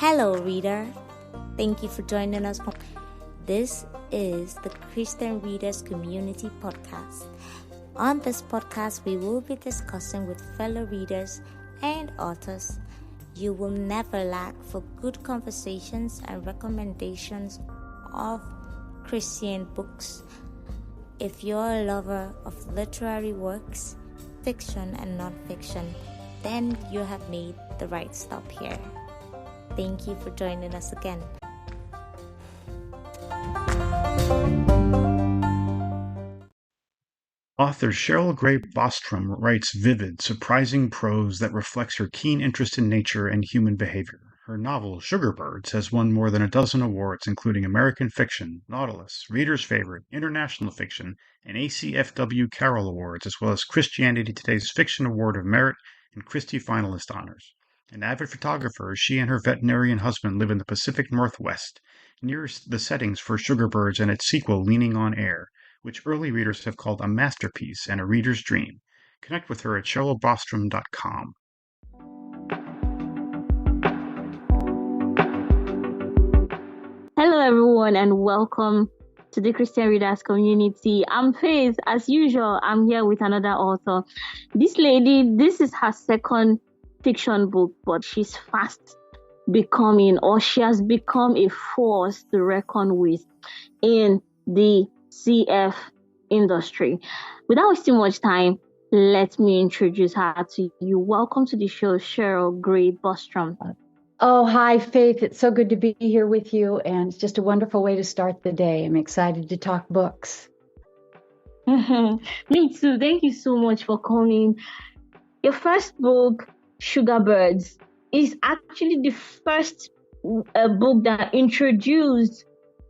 Hello, reader. Thank you for joining us. This is the Christian Readers Community Podcast. On this podcast, we will be discussing with fellow readers and authors. You will never lack for good conversations and recommendations of Christian books. If you're a lover of literary works, fiction and non-fiction, then you have made the right stop here. Thank you for joining us again. Author Cheryl Grey Bostrom writes vivid, surprising prose that reflects her keen interest in nature and human behavior. Her novel, Sugarbirds, has won more than a dozen awards, including American Fiction, Nautilus, Reader's Favorite, International Fiction, and ACFW Carroll Awards, as well as Christianity Today's Fiction Award of Merit and Christie Finalist honors. An avid photographer, she and her veterinarian husband live in the Pacific Northwest, near the settings for Sugarbirds and its sequel, Leaning on Air, which early readers have called a masterpiece and a reader's dream. Connect with her at cherylbostrom.com. Hello, everyone, and welcome to the Christian Readers Community. I'm Faith. As usual, I'm here with another author. This lady, this is her second fiction book, but she's fast becoming, or she has become, a force to reckon with in the CF industry. Without wasting much time, let me introduce her to you. Welcome to the show, Cheryl Grey Bostrom. Oh, hi, Faith. It's so good to be here with you, and it's just a wonderful way to start the day. I'm excited to talk books. Me too. Thank you so much for coming. Your first book, Sugarbirds, is actually the first book that introduced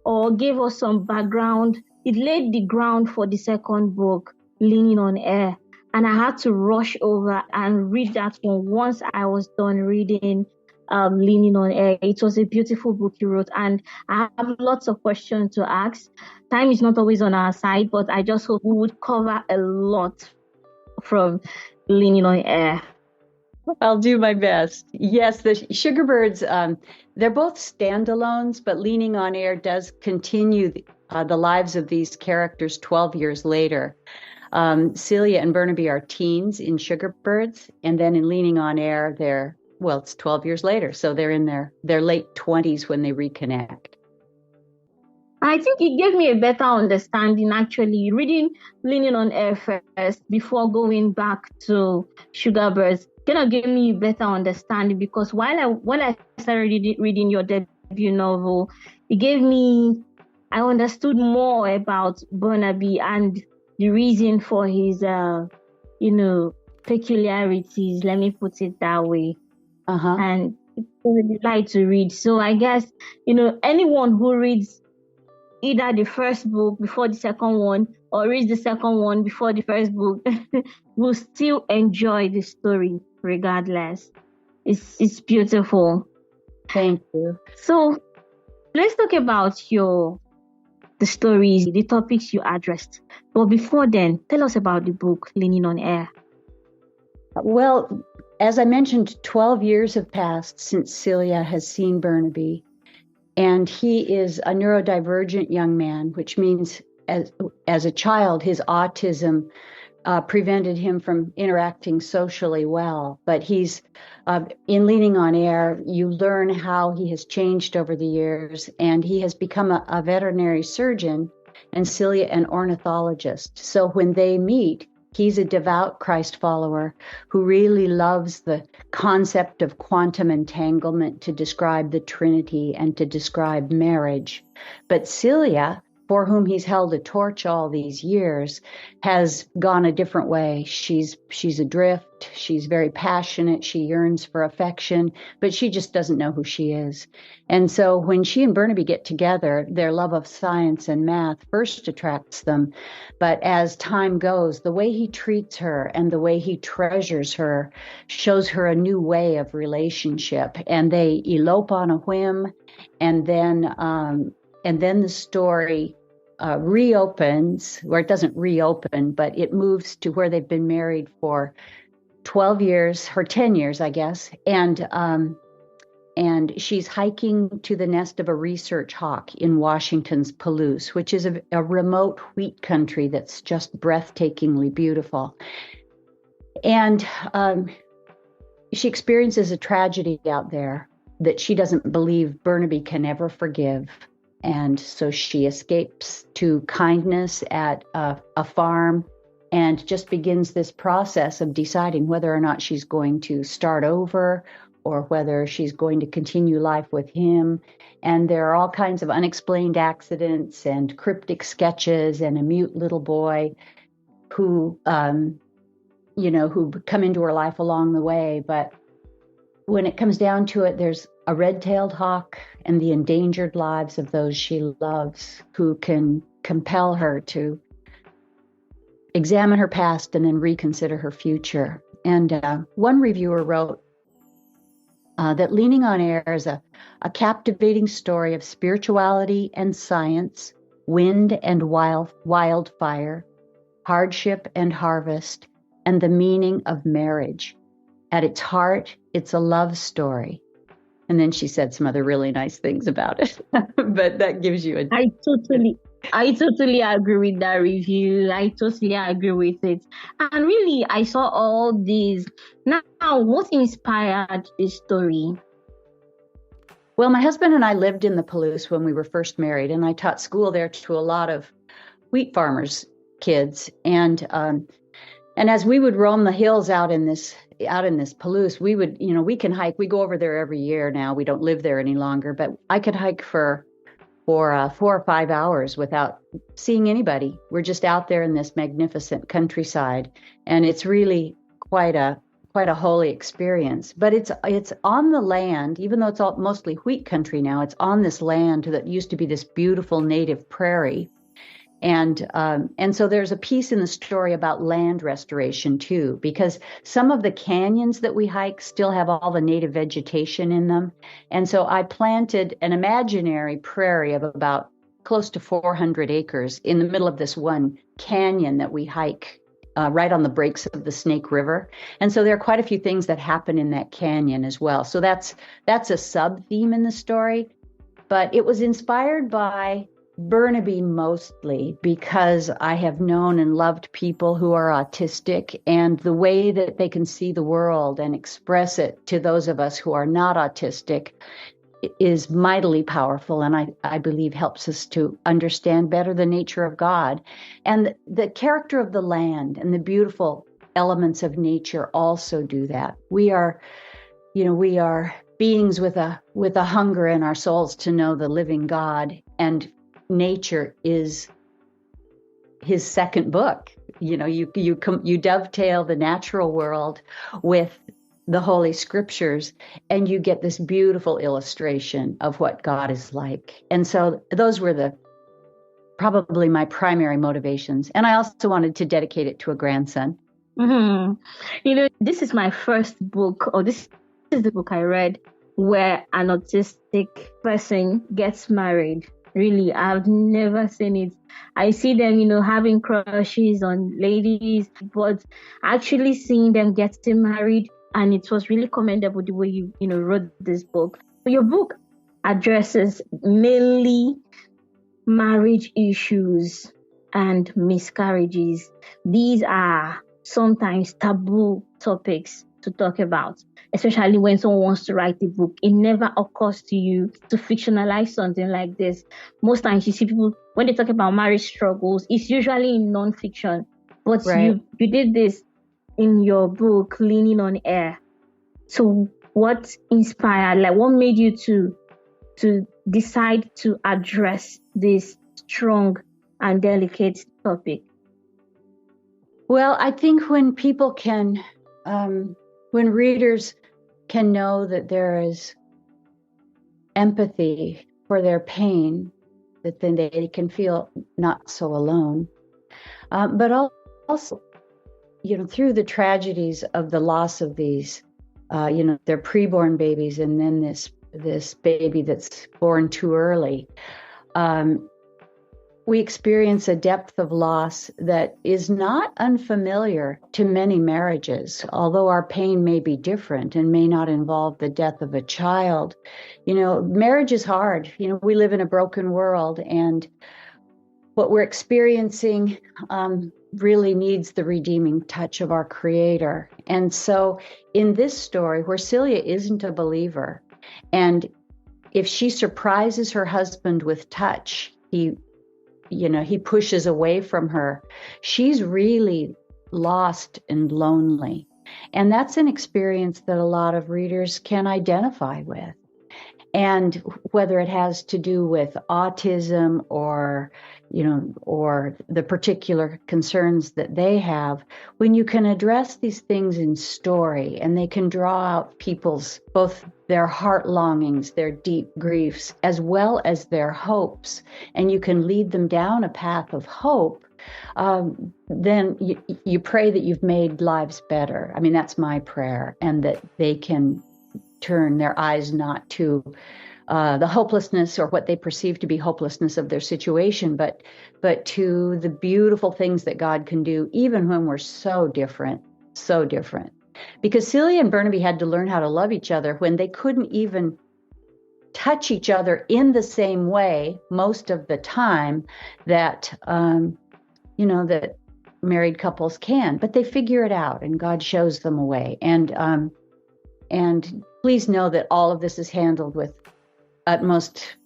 or gave us some background. It laid the ground for the second book, Leaning on Air. And I had to rush over and read that one once I was done reading Leaning on Air. It was a beautiful book you wrote, and I have lots of questions to ask. Time is not always on our side, but I just hope we would cover a lot from Leaning on Air. I'll do my best. Yes, the Sugarbirds, they're both standalones, but Leaning on Air does continue the lives of these characters 12 years later. Celia and Burnaby are teens in Sugarbirds, and then in Leaning on Air, it's 12 years later, so they're in their late 20s when they reconnect. I think it gave me a better understanding, actually, reading Leaning on Air first before going back to Sugarbirds. Kind of gave me a better understanding, because when I started reading your debut novel, I understood more about Burnaby and the reason for his, peculiarities. Let me put it that way. And it's really like to read. So I guess, anyone who reads either the first book before the second one or reads the second one before the first book will still enjoy the story regardless. It's beautiful. Thank you. So let's talk about the stories, the topics you addressed. But before then, tell us about the book, Leaning on Air. Well, as I mentioned, 12 years have passed since Celia has seen Burnaby, and he is a neurodivergent young man, which means as a child, his autism prevented him from interacting socially well. But he's in Leaning on Air, you learn how he has changed over the years, and he has become a veterinary surgeon, and Celia an ornithologist. So when they meet, he's a devout Christ follower who really loves the concept of quantum entanglement to describe the Trinity and to describe marriage. But Celia, for whom he's held a torch all these years, has gone a different way. She's adrift. She's very passionate. She yearns for affection, but she just doesn't know who she is. And so when she and Burnaby get together, their love of science and math first attracts them. But as time goes, the way he treats her and the way he treasures her shows her a new way of relationship. And they elope on a whim, and then the story reopens, or it doesn't reopen, but it moves to where they've been married for 12 years, or 10 years, I guess. And and she's hiking to the nest of a research hawk in Washington's Palouse, which is a remote wheat country that's just breathtakingly beautiful. And she experiences a tragedy out there that she doesn't believe Burnaby can ever forgive. And so she escapes to kindness at a farm and just begins this process of deciding whether or not she's going to start over or whether she's going to continue life with him. And there are all kinds of unexplained accidents and cryptic sketches and a mute little boy who, who come into her life along the way. But when it comes down to it, there's a red-tailed hawk and the endangered lives of those she loves who can compel her to examine her past and then reconsider her future. And one reviewer wrote that Leaning on Air is a captivating story of spirituality and science, wind and wildfire, hardship and harvest, and the meaning of marriage. At its heart, it's a love story. And then she said some other really nice things about it. But that gives you I totally agree with that review. I totally agree with it. And really, I saw all these. Now, what inspired this story? Well, my husband and I lived in the Palouse when we were first married, and I taught school there to a lot of wheat farmers' kids. And as we would roam the hills out in this Palouse, we would, we can hike. We go over there every year now. We don't live there any longer, but I could hike for 4 or 5 hours without seeing anybody. We're just out there in this magnificent countryside, and it's really quite a holy experience. But it's on the land, even though it's all mostly wheat country now. It's on this land that used to be this beautiful native prairie. And so there's a piece in the story about land restoration too, because some of the canyons that we hike still have all the native vegetation in them. And so I planted an imaginary prairie of about close to 400 acres in the middle of this one canyon that we hike right on the breaks of the Snake River. And so there are quite a few things that happen in that canyon as well. So that's a sub-theme in the story, but it was inspired by Burnaby mostly because I have known and loved people who are autistic, and the way that they can see the world and express it to those of us who are not autistic is mightily powerful, and I believe helps us to understand better the nature of God. And the character of the land and the beautiful elements of nature also do that. We are beings with a hunger in our souls to know the living God, and nature is his second book. You dovetail the natural world with the Holy Scriptures, and you get this beautiful illustration of what God is like. And so those were probably my primary motivations. And I also wanted to dedicate it to a grandson. Mm-hmm. This is my first book, or this is the book I read where an autistic person gets married. Really, I've never seen it. I see them, having crushes on ladies, but actually seeing them getting married, and it was really commendable the way you wrote this book. Your book addresses mainly marriage issues and miscarriages. These are sometimes taboo topics to talk about, especially when someone wants to write a book. It never occurs to you to fictionalize something like this. Most times you see people, when they talk about marriage struggles, it's usually in non-fiction. But right. You did this in your book, Leaning on Air. So what inspired, what made you to decide to address this strong and delicate topic? Well, I think when people can, when readers can know that there is empathy for their pain, that then they can feel not so alone. But also, through the tragedies of the loss of these, their preborn babies, and then this baby that's born too early, we experience a depth of loss that is not unfamiliar to many marriages, although our pain may be different and may not involve the death of a child. Marriage is hard. We live in a broken world, and what we're experiencing really needs the redeeming touch of our Creator. And so in this story, where Celia isn't a believer, and if she surprises her husband with touch, he pushes away from her, she's really lost and lonely. And that's an experience that a lot of readers can identify with. And whether it has to do with autism or the particular concerns that they have, when you can address these things in story and they can draw out people's, both their heart longings, their deep griefs, as well as their hopes, and you can lead them down a path of hope, then you pray that you've made lives better. I mean, that's my prayer, and that they can turn their eyes not to the hopelessness or what they perceive to be hopelessness of their situation, but to the beautiful things that God can do, even when we're so different. Because Celia and Burnaby had to learn how to love each other when they couldn't even touch each other in the same way most of the time that that married couples can. But they figure it out, and God shows them a way. And please know that all of this is handled with utmost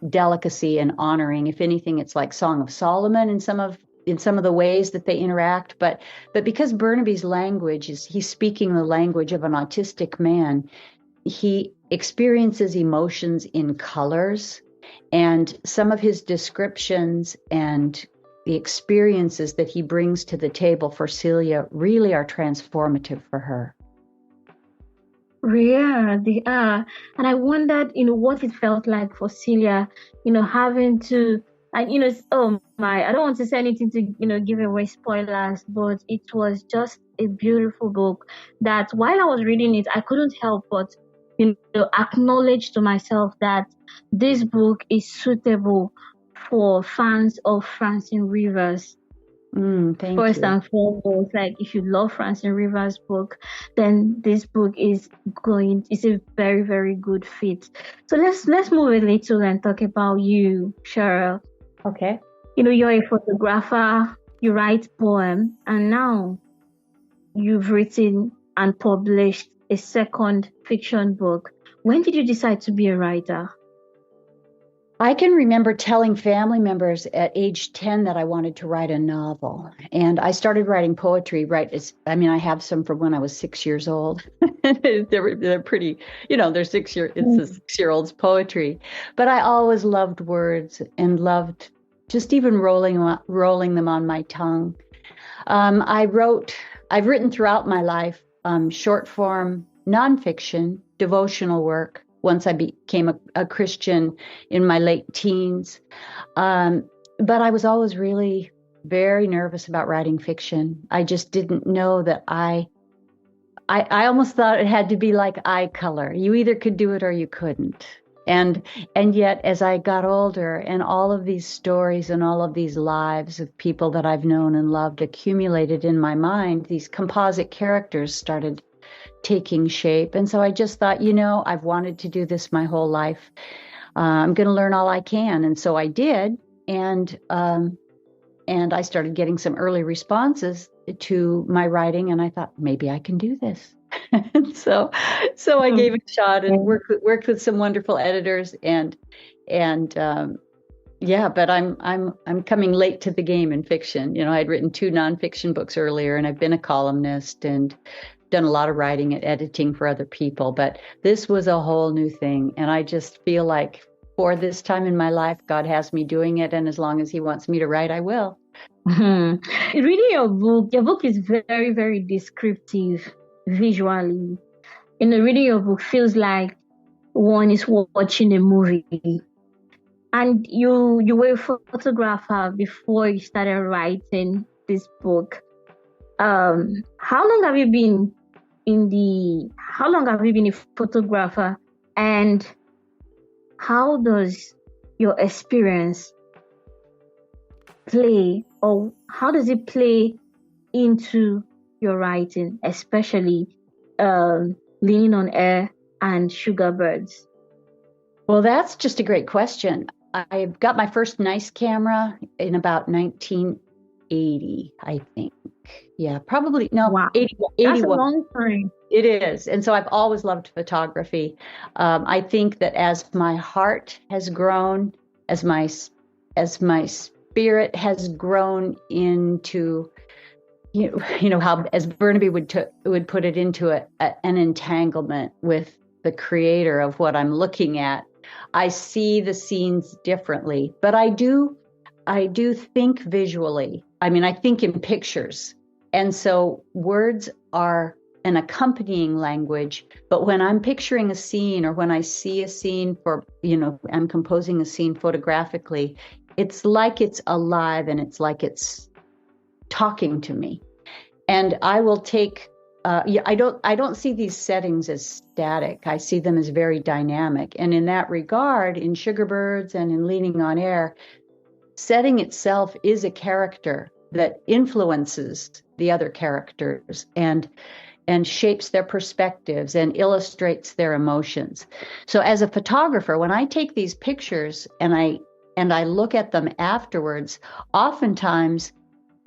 delicacy and honoring. If anything, it's like Song of Solomon in some of the ways that they interact. But because Burnaby's language he's speaking the language of an autistic man, he experiences emotions in colors, and some of his descriptions and the experiences that he brings to the table for Celia really are transformative for her. Yeah, they are. And I wondered, what it felt like for Celia, having to, and, oh my, I don't want to say anything to, give away spoilers, but it was just a beautiful book that while I was reading it, I couldn't help but, acknowledge to myself that this book is suitable for fans of Francine Rivers. First and foremost, like if you love Francine Rivers' book, then this book is a very, very good fit. So let's move a little and talk about you, Cheryl. Okay. You're a photographer, you write poem, and now you've written and published a second fiction book. When did you decide to be a writer? I can remember telling family members at age 10 that I wanted to write a novel. And I started writing poetry I have some from when I was 6 years old. They're pretty, they're 6 year, it's a 6-year-old's poetry. But I always loved words and loved just even rolling them on my tongue. I've written throughout my life, short form, nonfiction, devotional work. Once I became a Christian in my late teens. But I was always really very nervous about writing fiction. I just didn't know that I almost thought it had to be like eye color. You either could do it or you couldn't. And yet, as I got older and all of these stories and all of these lives of people that I've known and loved accumulated in my mind, these composite characters started taking shape. And so I just thought, I've wanted to do this my whole life. I'm going to learn all I can. And so I did. And I started getting some early responses to my writing. And I thought, maybe I can do this. And so I gave it a shot and worked with some wonderful editors but I'm coming late to the game in fiction. I'd written 2 nonfiction books earlier, and I've been a columnist and done a lot of writing and editing for other people, but this was a whole new thing. And I just feel like for this time in my life, God has me doing it. And as long as he wants me to write, I will. Reading your book is very, very descriptive visually. Reading your book feels like one is watching a movie. And you were a photographer before you started writing this book. How long have you been a photographer, and how does your experience play, or how does it play into your writing, especially Leaning on Air and Sugar Birds? Well, that's just a great question. I got my first nice camera in about 1980, I think. Yeah, probably, no, Wow. 80, That's a 81. long time. It is. And so I've always loved photography. I think that as my heart has grown, as my spirit has grown into, how, as Burnaby would put it, into an entanglement with the creator of what I'm looking at, I see the scenes differently. But I do think visually. I mean, I think in pictures. And so words are an accompanying language. But when I'm picturing a scene, or when I see a scene I'm composing a scene photographically, it's like it's alive, and it's like it's talking to me. And I will take, I don't see these settings as static. I see them as very dynamic. And in that regard, in Sugar Birds and in Leaning on Air, setting itself is a character that influences the other characters and shapes their perspectives and illustrates their emotions. So as a photographer, when I take these pictures and I look at them afterwards, oftentimes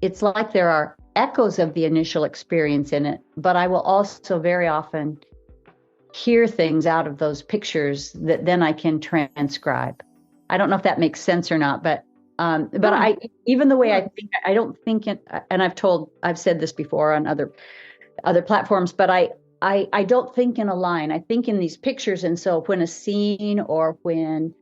it's like there are echoes of the initial experience in it, but I will also very often hear things out of those pictures that then I can transcribe. I don't know if that makes sense or not, but I, even the way I think, I don't think it, and I've said this before on other platforms, but I don't think in a line. I think in these pictures. And so when a scene, or when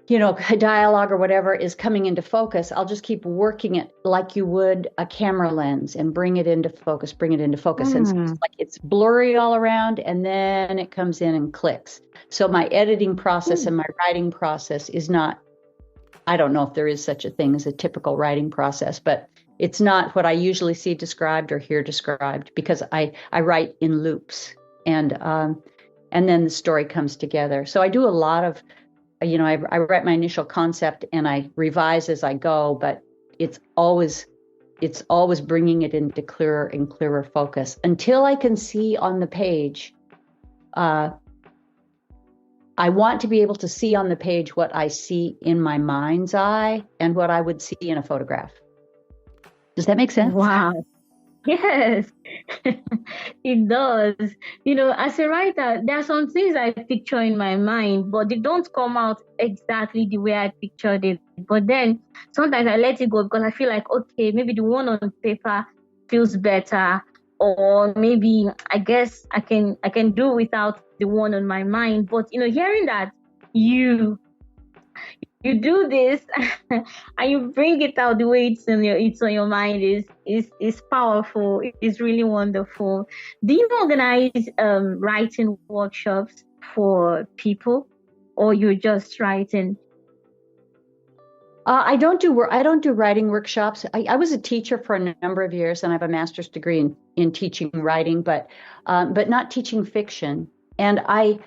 a dialogue or whatever is coming into focus, I'll just keep working it like you would a camera lens, and bring it into focus. And so it's like it's blurry all around, and then it comes in and clicks. So my editing process and my writing process is not, I don't know if there is such a thing as a typical writing process, but it's not what I usually see described or hear described, because I write in loops, and then the story comes together. So I do a lot of, I write my initial concept and I revise as I go, but it's always bringing it into clearer and clearer focus until I can see on the page. I want to be able to see on the page what I see in my mind's eye and what I would see in a photograph. Does that make sense? Wow. Yes, it does. As a writer, there are some things I picture in my mind, but they don't come out exactly the way I pictured it. But then sometimes I let it go, because I feel like, okay, maybe the one on paper feels better, or maybe I guess I can do without the one on my mind. But hearing that you do this and you bring it out the way it's on your mind is powerful. It's really wonderful. Do you organize writing workshops for people, or you're just writing? I don't do writing workshops. I was a teacher for a number of years, and I have a master's degree in teaching writing, but not teaching fiction. And I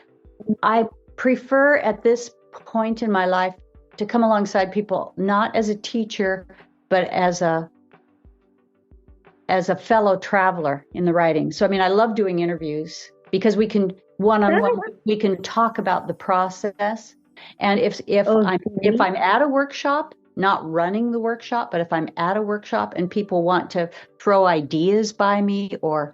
prefer at this point in my life to come alongside people, not as a teacher, but as a fellow traveler in the writing. So, I love doing interviews, because we can one-on-one, we can talk about the process. And if I'm at a workshop, not running the workshop, but if I'm at a workshop and people want to throw ideas by me or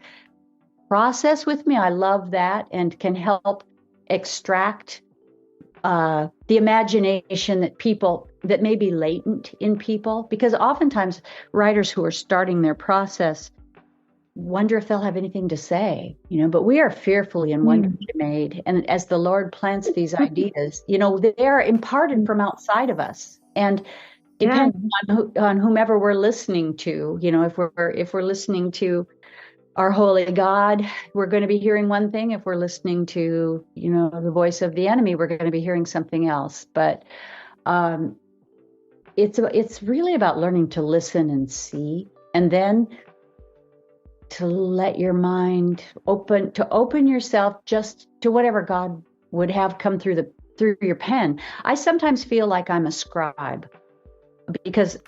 process with me, I love that, and can help extract the imagination that may be latent in people, because oftentimes writers who are starting their process wonder if they'll have anything to say, but we are fearfully and wonderfully made. And as the Lord plants these ideas, they are imparted from outside of us, and depending on whomever we're listening to, if we're listening to our holy God, we're going to be hearing one thing. If we're listening to, the voice of the enemy, we're going to be hearing something else. But it's really about learning to listen and see, and then to let your mind open yourself just to whatever God would have come through your pen. I sometimes feel like I'm a scribe, because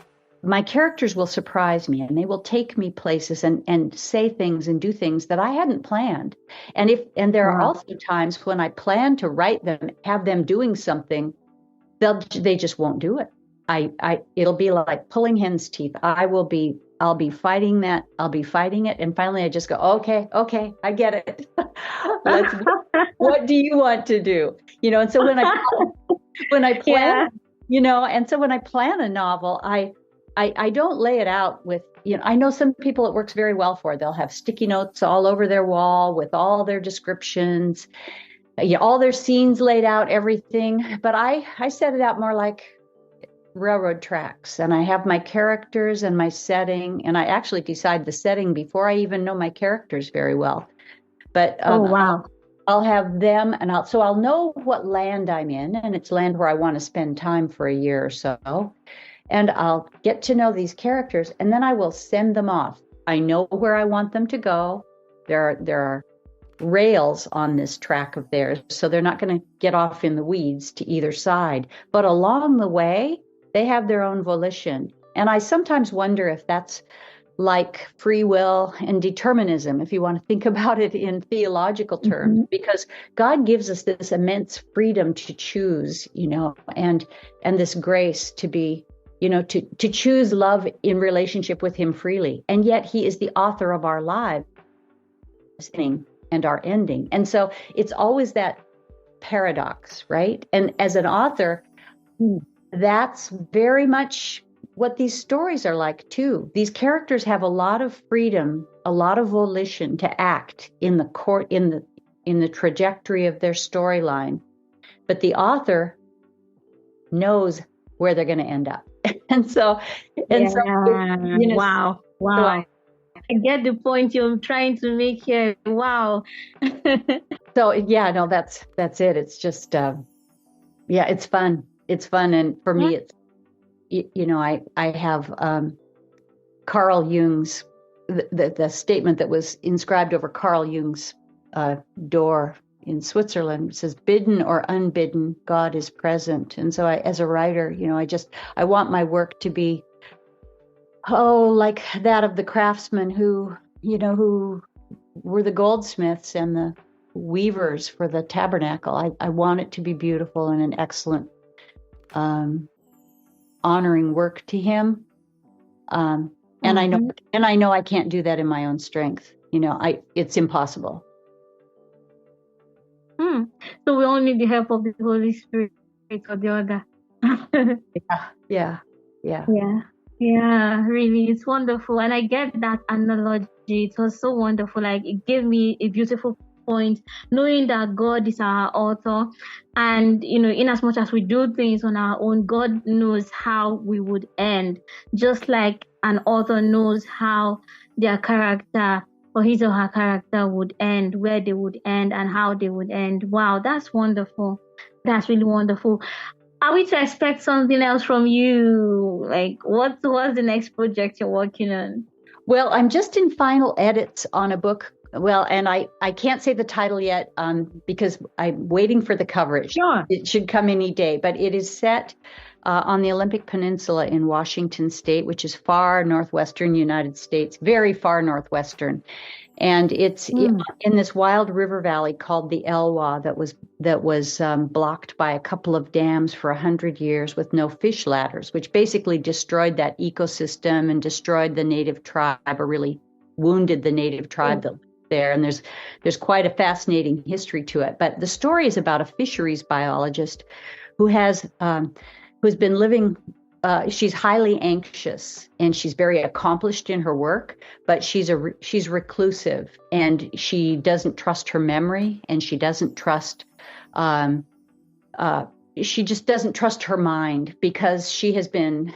my characters will surprise me, and they will take me places and say things and do things that I hadn't planned. And there are also times when I plan to write them, have them doing something, they just won't do it. It'll be like pulling hen's teeth. I'll be fighting that. I'll be fighting it. And finally I just go, okay, I get it. What do you want to do? And so when I plan, and so when I plan a novel, I don't lay it out with, I know some people it works very well for. They'll have sticky notes all over their wall with all their descriptions, all their scenes laid out, everything. But I set it out more like railroad tracks, and I have my characters and my setting, and I actually decide the setting before I even know my characters very well. But I'll have them, and I'll know what land I'm in, and it's land where I want to spend time for a year or so. And I'll get to know these characters, and then I will send them off. I know where I want them to go. There are rails on this track of theirs, so they're not going to get off in the weeds to either side. But along the way, they have their own volition. And I sometimes wonder if that's like free will and determinism, if you want to think about it in theological terms, because God gives us this immense freedom to choose, and this grace to be, to choose love in relationship with him freely. And yet he is the author of our lives and our ending. And so it's always that paradox, right? And as an author, that's very much what these stories are like too. These characters have a lot of freedom, a lot of volition to act in the trajectory of their storyline, but the author knows where they're going to end up. So wow. So I get the point you're trying to make here. Wow. So that's it. It's just it's fun. It's fun, and for me, it's I have Carl Jung's the statement that was inscribed over Carl Jung's door in Switzerland. It says, "Bidden or unbidden, God is present." And so, as a writer, I want my work to be like that of the craftsmen who were the goldsmiths and the weavers for the tabernacle. I want it to be beautiful and an excellent honoring work to him. And I know I can't do that in my own strength. It's impossible. So we all need the help of the Holy Spirit or the other. Yeah. Really, it's wonderful. And I get that analogy. It was so wonderful. Like, it gave me a beautiful point, knowing that God is our author, and in as much as we do things on our own, God knows how we would end, just like an author knows how their character or his or her character would end, where they would end, and how they would end. Wow, that's wonderful. That's really wonderful. Are we to expect something else from you? Like, what's the next project you're working on? Well, I'm just in final edits on a book. Well, and I can't say the title yet because I'm waiting for the coverage. Sure. It should come any day, but it is set on the Olympic Peninsula in Washington State, which is far northwestern United States, very far northwestern. And it's in this wild river valley called the Elwha that was blocked by a couple of dams for 100 years with no fish ladders, which basically destroyed that ecosystem and destroyed the native tribe, or really wounded the native tribe that lived there. And there's quite a fascinating history to it. But the story is about a fisheries biologist who's been living. She's highly anxious, and she's very accomplished in her work, but she's reclusive, and she doesn't trust her memory, and she doesn't trust. She just doesn't trust her mind, because she has been.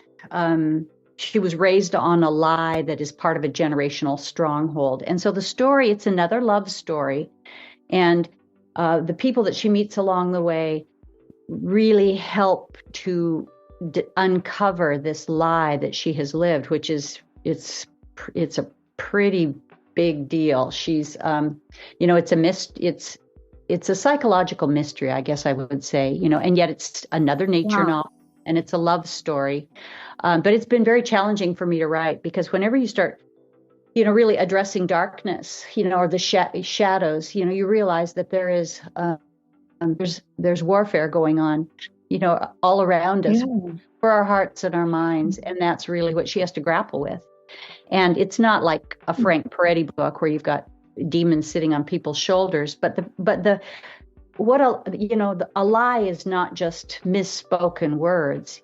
She was raised on a lie that is part of a generational stronghold, and so the story, it's another love story, and the people that she meets along the way really help to uncover this lie that she has lived, which is it's a pretty big deal. She's it's a psychological mystery, I guess I would say, and yet it's another nature novel, and it's a love story. But it's been very challenging for me to write, because whenever you start, really addressing darkness, or the shadows, you realize that there's warfare going on, all around us, for our hearts and our minds. And that's really what she has to grapple with. And it's not like a Frank Peretti book where you've got demons sitting on people's shoulders, but a lie is not just misspoken words.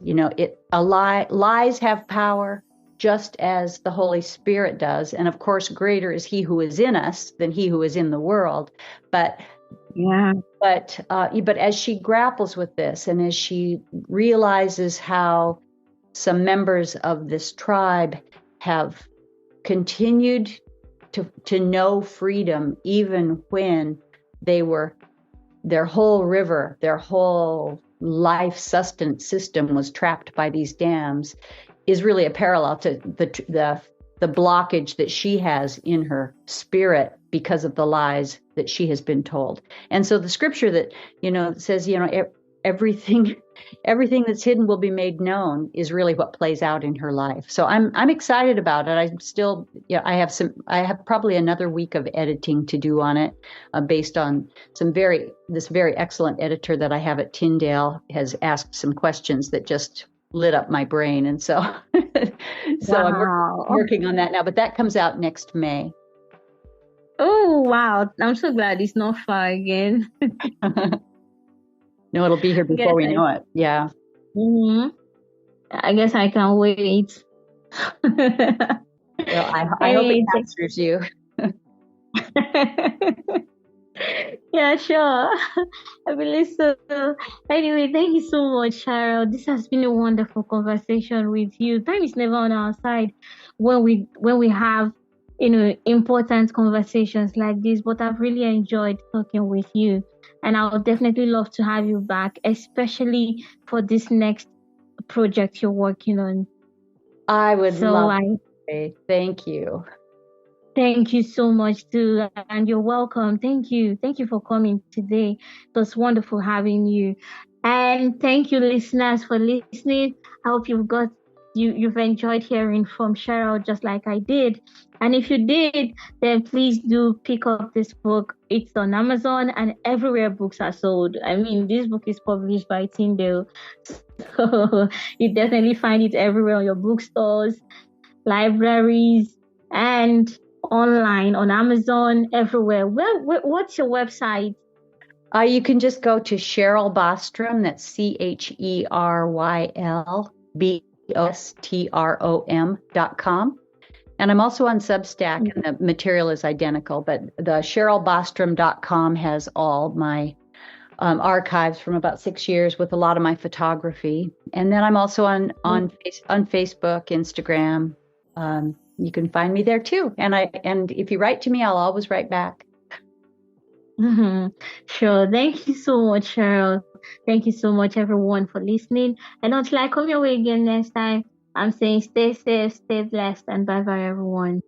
Lies have power, just as the Holy Spirit does. And of course, greater is he who is in us than he who is in the world. But as she grapples with this, and as she realizes how some members of this tribe have continued to know freedom, even when their whole river, their whole life sustenance system was trapped by these dams, is really a parallel to the blockage that she has in her spirit because of the lies that she has been told. And so the scripture that, says, everything that's hidden will be made known, is really what plays out in her life. So I'm excited about it. I'm still, I have probably another week of editing to do on it, based on this very excellent editor that I have at Tyndale has asked some questions that just lit up my brain. And so, I'm working on that now, but that comes out next May. Oh, wow. I'm so glad it's not far again. No, it'll be here before we know it. Yeah. Mm-hmm. I guess I can wait. Well, I hope it captures you. Yeah, sure. I believe so. Anyway, thank you so much, Cheryl. This has been a wonderful conversation with you. Time is never on our side when we have important conversations like this, but I've really enjoyed talking with you, and I would definitely love to have you back, especially for this next project you're working on. I would love to. Thank you. Thank you so much too, and you're welcome. Thank you for coming today. It was wonderful having you, and thank you, listeners, for listening. I hope you've enjoyed hearing from Cheryl just like I did. And if you did, then please do pick up this book. It's on Amazon and everywhere books are sold. I mean, this book is published by Tyndale, so you definitely find it everywhere on your bookstores, libraries, and online on Amazon, everywhere. What's your website? You can just go to Cheryl Bostrom. That's CherylBostrom.com. And I'm also on Substack, and the material is identical, but the CherylBostrom.com has all my archives from about 6 years with a lot of my photography. And then I'm also on Facebook, Instagram. You can find me there too. And if you write to me, I'll always write back. Mm-hmm. Sure. Thank you so much, Cheryl. Thank you so much, everyone, for listening. And until I come your way again next time, I'm saying stay safe, stay blessed, and bye-bye, everyone.